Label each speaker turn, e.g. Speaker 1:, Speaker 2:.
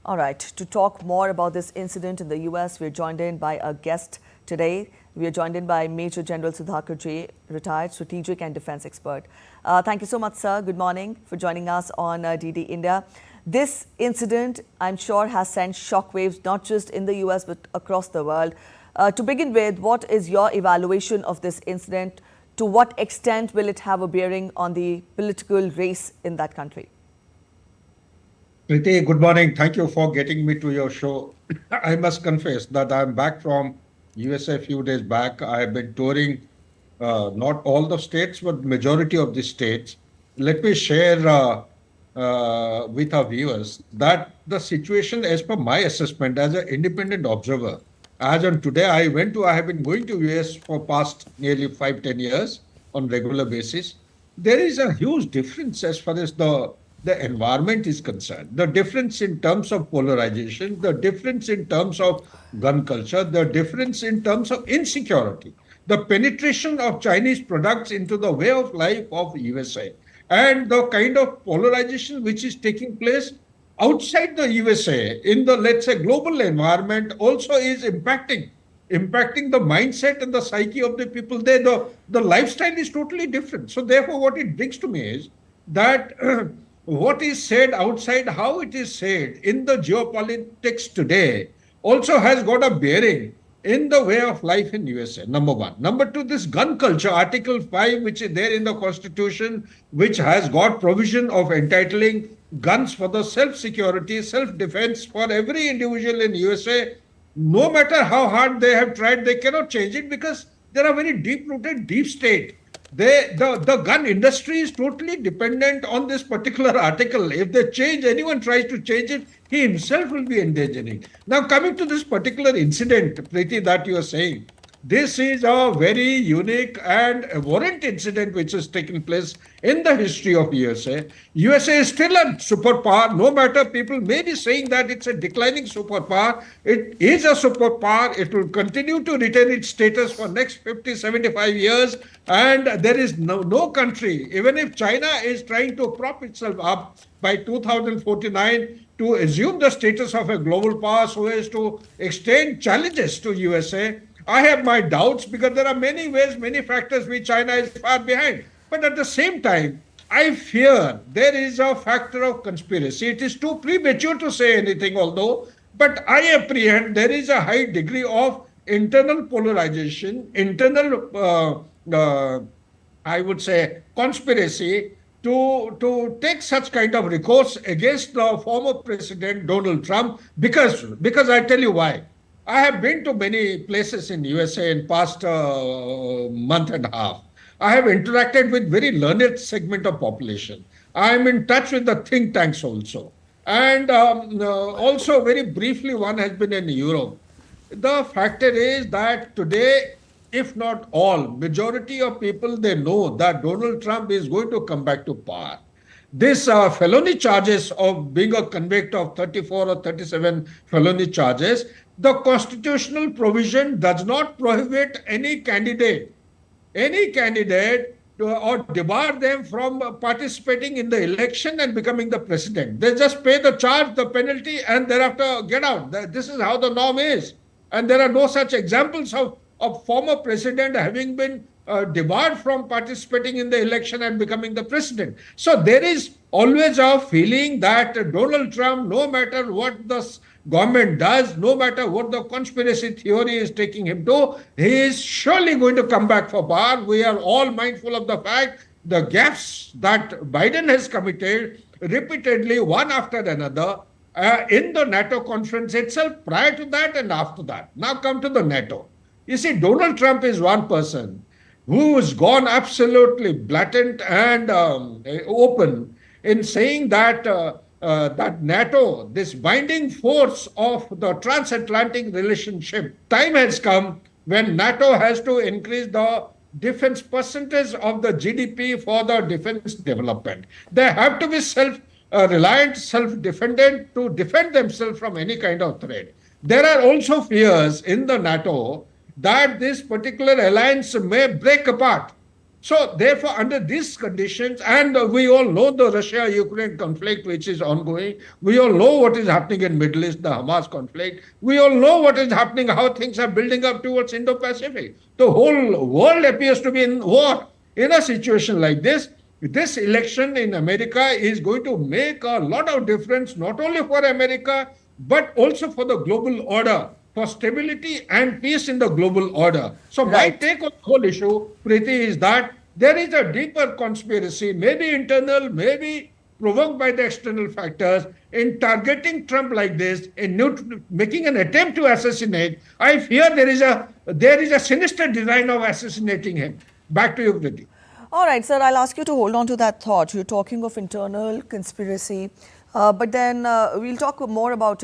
Speaker 1: All right, to talk more about this incident in the US, we're joined in by a guest today. We are joined in by Major General Sudhakar J, retired strategic and defense expert. Thank you so much, sir. Good morning for joining us on DD India. This incident, I'm sure, has sent shockwaves not just in the US but across the world. To begin with, what is your evaluation of this incident? To what extent will it have a bearing on the political race in that country?
Speaker 2: Priti, good morning. Thank you for getting me to your show. I must confess that I'm back from USA a few days back. I have been touring not all the states, but majority of the states. Let me share with our viewers that the situation, as per my assessment as an independent observer, as on today, I have been going to US for past nearly 5-10 years on regular basis. There is a huge difference as far as the environment is concerned. The difference in terms of polarization, the difference in terms of gun culture, the difference in terms of insecurity, the penetration of Chinese products into the way of life of USA, and the kind of polarization which is taking place outside the USA in the, let's say, global environment also is impacting the mindset and the psyche of the people there. The lifestyle is totally different. So therefore, what it brings to me is that what is said outside, how it is said in the geopolitics today also has got a bearing in the way of life in USA, number one. Number two, this gun culture, Article 5, which is there in the Constitution, which has got provision of entitling guns for the self-security, self-defense for every individual in USA. No matter how hard they have tried, they cannot change it because there are very deep-rooted deep state. The gun industry is totally dependent on this particular article. If they change, anyone tries to change it, he himself will be endangering. Now, coming to this particular incident, Preeti, that you are saying, this is a very unique and abhorrent incident which has taken place in the history of USA. USA is still a superpower. No matter people may be saying that it's a declining superpower, it is a superpower. It will continue to retain its status for next 50, 75 years. And there is no country, even if China is trying to prop itself up by 2049 to assume the status of a global power so as to extend challenges to USA. I have my doubts because there are many ways, many factors which China is far behind. But at the same time, I fear there is a factor of conspiracy. It is too premature to say anything, but I apprehend there is a high degree of internal polarization, I would say, conspiracy to take such kind of recourse against the former President Donald Trump because I tell you why. I have been to many places in USA in past month and a half. I have interacted with very learned segment of population. I am in touch with the think tanks also. And also very briefly, one has been in Europe. The factor is that today, if not all, majority of people, they know that Donald Trump is going to come back to power. This felony charges of being a convict of 34 or 37 felony charges, the constitutional provision does not prohibit any candidate or debar them from participating in the election and becoming the president. They just pay the charge, the penalty, and thereafter get out. This is how the norm is. And there are no such examples of former president having been debarred from participating in the election and becoming the president. So there is always a feeling that Donald Trump, no matter what the government does, no matter what the conspiracy theory is taking him to, he is surely going to come back for power. We are all mindful of the fact the gaffes that Biden has committed repeatedly, one after another, in the NATO conference itself, prior to that and after that. Now come to the NATO. You see, Donald Trump is one person who's gone absolutely blatant and open in saying that that NATO, this binding force of the transatlantic relationship, time has come when NATO has to increase the defense percentage of the GDP for the defense development. They have to be self-reliant, self-dependent to defend themselves from any kind of threat. There are also fears in the NATO that this particular alliance may break apart So, therefore, under these conditions, and we all know the Russia-Ukraine conflict which is ongoing. We all know what is happening in Middle East, the Hamas conflict. We all know what is happening, how things are building up towards Indo-Pacific. The whole world appears to be in war. In a situation like this election in America is going to make a lot of difference, not only for America, but also for the global order, for stability and peace in the global order. So my
Speaker 1: Right.
Speaker 2: take on the whole issue, Preeti, is that there is a deeper conspiracy, maybe internal, maybe provoked by the external factors, in targeting Trump like this, in making an attempt to assassinate. I fear there is a sinister design of assassinating him. Back to you, Preeti.
Speaker 1: All right, sir, I'll ask you to hold on to that thought. You're talking of internal conspiracy, but then we'll talk more about